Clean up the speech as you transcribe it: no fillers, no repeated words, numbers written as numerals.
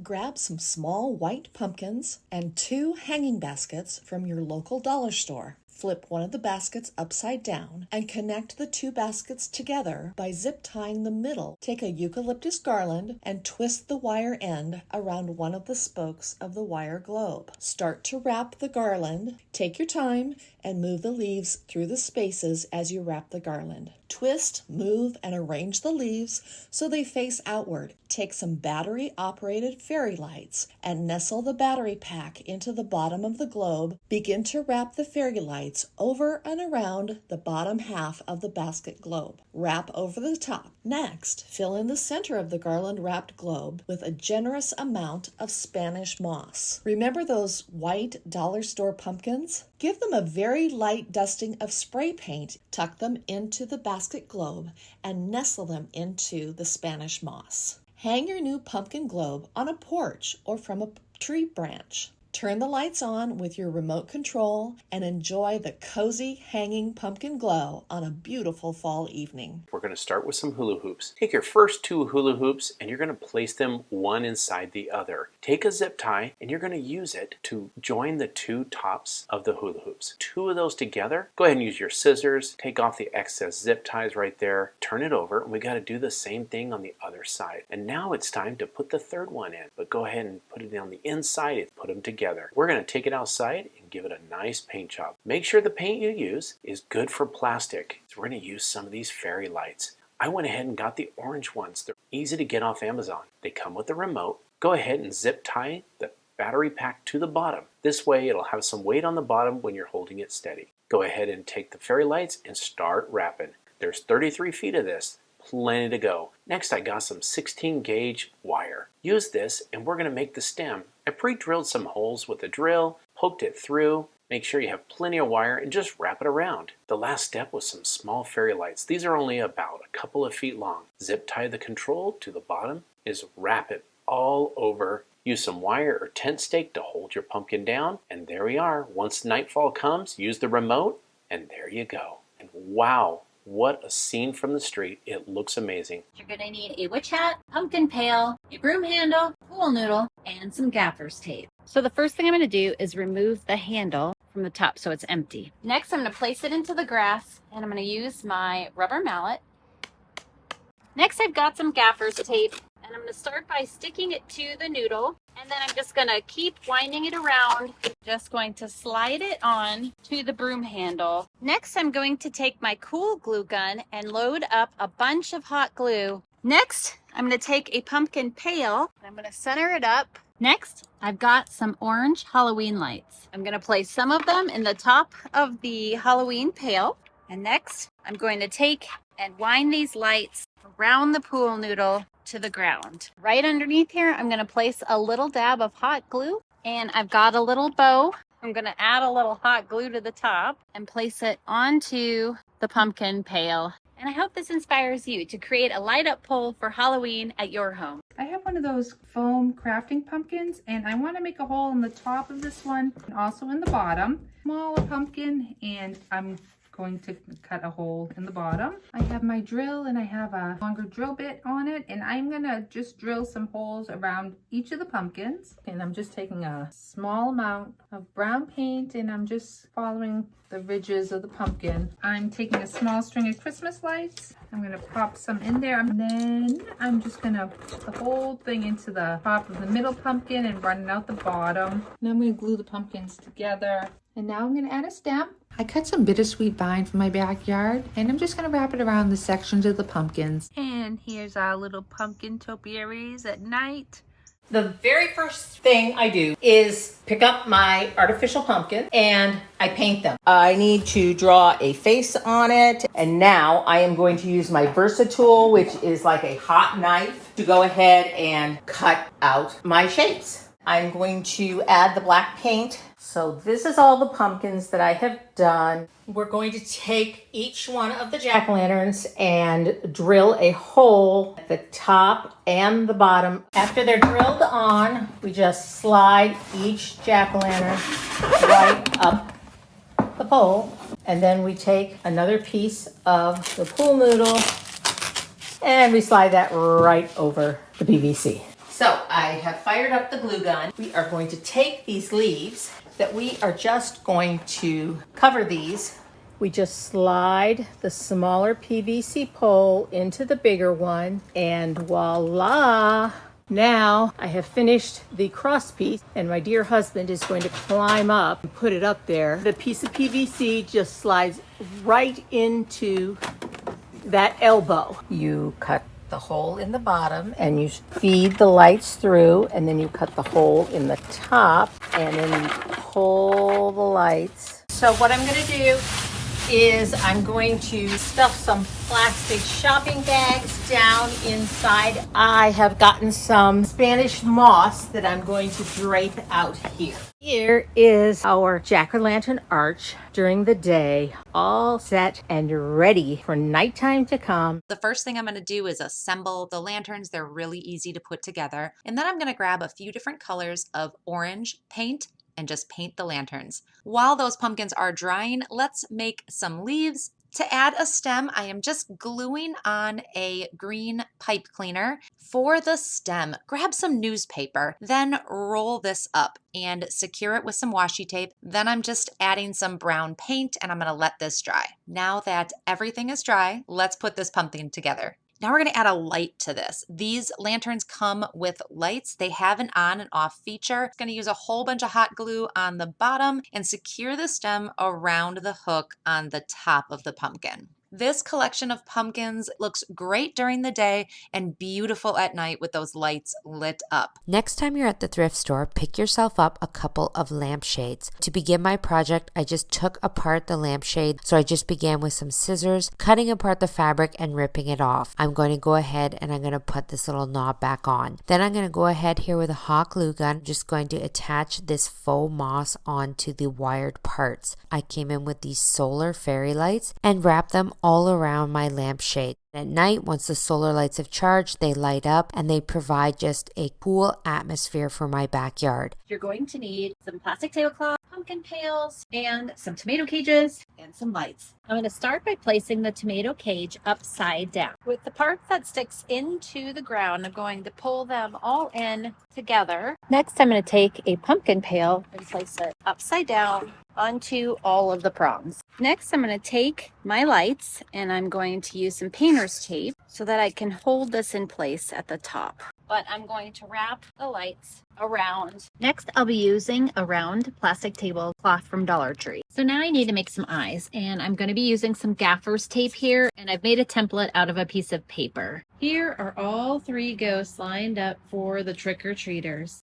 Grab some small white pumpkins and 2 hanging baskets from your local dollar store. Flip one of the baskets upside down and connect the 2 baskets together by zip tying the middle. Take a eucalyptus garland and twist the wire end around one of the spokes of the wire globe. Start to wrap the garland. Take your time and move the leaves through the spaces as you wrap the garland. Twist, move, and arrange the leaves so they face outward. Take some battery-operated fairy lights and nestle the battery pack into the bottom of the globe. Begin to wrap the fairy lights over and around the bottom half of the basket globe. Wrap over the top. Next, fill in the center of the garland-wrapped globe with a generous amount of Spanish moss. Remember those white dollar store pumpkins? Give them a very light dusting of spray paint. Tuck them into the basket globe and nestle them into the Spanish moss. Hang your new pumpkin globe on a porch or from a tree branch. Turn the lights on with your remote control and enjoy the cozy hanging pumpkin glow on a beautiful fall evening. We're going to start with some hula hoops. Take your first 2 hula hoops and you're going to place them one inside the other. Take a zip tie and you're going to use it to join the 2 tops of the hula hoops. 2 of those together. Go ahead and use your scissors. Take off the excess zip ties right there. Turn it over, and we got to do the same thing on the other side. And now it's time to put the 3rd one in. But go ahead and put it on the inside and put them together. We're going to take it outside and give it a nice paint job. Make sure the paint you use is good for plastic. So we're going to use some of these fairy lights. I went ahead and got the orange ones. They're easy to get off Amazon. They come with a remote. Go ahead and zip tie the battery pack to the bottom. This way it'll have some weight on the bottom when you're holding it steady. Go ahead and take the fairy lights and start wrapping. There's 33 feet of this. Plenty to go. Next, I got some 16 gauge wire. Use this and we're going to make the stem. I pre-drilled some holes with a drill, poked it through. Make sure you have plenty of wire and just wrap it around. The last step was some small fairy lights. These are only about a couple of feet long. Zip tie the control to the bottom is wrap it all over. Use some wire or tent stake to hold your pumpkin down. And there we are. Once nightfall comes, use the remote and there you go. And wow! What a scene from the street. It looks amazing. You're going to need a witch hat, pumpkin pail, a broom handle, pool noodle, and some gaffer's tape. So the first thing I'm going to do is remove the handle from the top so it's empty. Next, I'm going to place it into the grass, and I'm going to use my rubber mallet. Next, I've got some gaffer's tape, and I'm going to start by sticking it to the noodle, and then I'm just going to keep winding it around. Just going to slide it on to the broom handle. Next, I'm going to take my cool glue gun and load up a bunch of hot glue. Next, I'm going to take a pumpkin pail, and I'm going to center it up. Next, I've got some orange Halloween lights. I'm going to place some of them in the top of the Halloween pail. And next, I'm going to take and wind these lights around the pool noodle to the ground. Right underneath here, I'm going to place a little dab of hot glue, and I've got a little bow. I'm going to add a little hot glue to the top and place it onto the pumpkin pail. And I hope this inspires you to create a light up pole for Halloween at your home. I have one of those foam crafting pumpkins, and I want to make a hole in the top of this one and also in the bottom. Smaller pumpkin, and I'm going to cut a hole in the bottom. I have my drill and I have a longer drill bit on it, and I'm gonna just drill some holes around each of the pumpkins. And I'm just taking a small amount of brown paint and I'm just following the ridges of the pumpkin. I'm taking a small string of Christmas lights. I'm gonna pop some in there, and then I'm just gonna put the whole thing into the top of the middle pumpkin and run it out the bottom. And I'm gonna glue the pumpkins together. And now I'm gonna add a stem. I cut some bittersweet vine from my backyard, and I'm just gonna wrap it around the sections of the pumpkins. And here's our little pumpkin topiaries at night. The very first thing I do is pick up my artificial pumpkin and I paint them. I need to draw a face on it, and now I am going to use my Versa tool, which is like a hot knife, to go ahead and cut out my shapes. I'm going to add the black paint. So this is all the pumpkins that I have done. We're going to take each one of the jack-o'-lanterns and drill a hole at the top and the bottom. After they're drilled on, we just slide each jack-o'-lantern right up the pole. And then we take another piece of the pool noodle and we slide that right over the PVC. So I have fired up the glue gun. We are going to take these leaves that we are just going to cover these. We just slide the smaller PVC pole into the bigger one, and voila! Now I have finished the cross piece, and my dear husband is going to climb up and put it up there. The piece of PVC just slides right into that elbow. You cut the hole in the bottom and you feed the lights through, and then you cut the hole in the top, and then you pull the lights. So what I'm going to do is I'm going to stuff some plastic shopping bags down inside. I have gotten some Spanish moss that I'm going to drape out here. Here is our jack-o'-lantern arch during the day, all set and ready for nighttime to come. The first thing I'm going to do is assemble the lanterns. They're really easy to put together. And then I'm going to grab a few different colors of orange paint and just paint the lanterns. While those pumpkins are drying, let's make some leaves. To add a stem, I am just gluing on a green pipe cleaner. For the stem, grab some newspaper, then roll this up and secure it with some washi tape. Then I'm just adding some brown paint and I'm going to let this dry. Now that everything is dry, let's put this pumpkin together. Now we're going to add a light to this. These lanterns come with lights. They have an on and off feature. I'm going to use a whole bunch of hot glue on the bottom and secure the stem around the hook on the top of the pumpkin. This collection of pumpkins looks great during the day and beautiful at night with those lights lit up. Next time you're at the thrift store, pick yourself up a couple of lampshades. To begin my project, I just took apart the lampshade, so I just began with some scissors, cutting apart the fabric and ripping it off. I'm going to go ahead and I'm going to put this little knob back on. Then I'm going to go ahead here with a hot glue gun, just going to attach this faux moss onto the wired parts. I came in with these solar fairy lights and wrapped them all around my lampshade. At night, once the solar lights have charged, they light up and they provide just a cool atmosphere for my backyard. You're going to need some plastic tablecloth, pumpkin pails, and some tomato cages, and some lights. I'm going to start by placing the tomato cage upside down. With the part that sticks into the ground, I'm going to pull them all in together. Next, I'm going to take a pumpkin pail and place it upside down onto all of the prongs. Next, I'm going to take my lights and I'm going to use some painter's tape so that I can hold this in place at the top. But I'm going to wrap the lights around. Next, I'll be using a round plastic tablecloth from Dollar Tree. So now I need to make some eyes, and I'm going to be using some gaffer's tape here, and I've made a template out of a piece of paper. Here are all 3 ghosts lined up for the trick-or-treaters.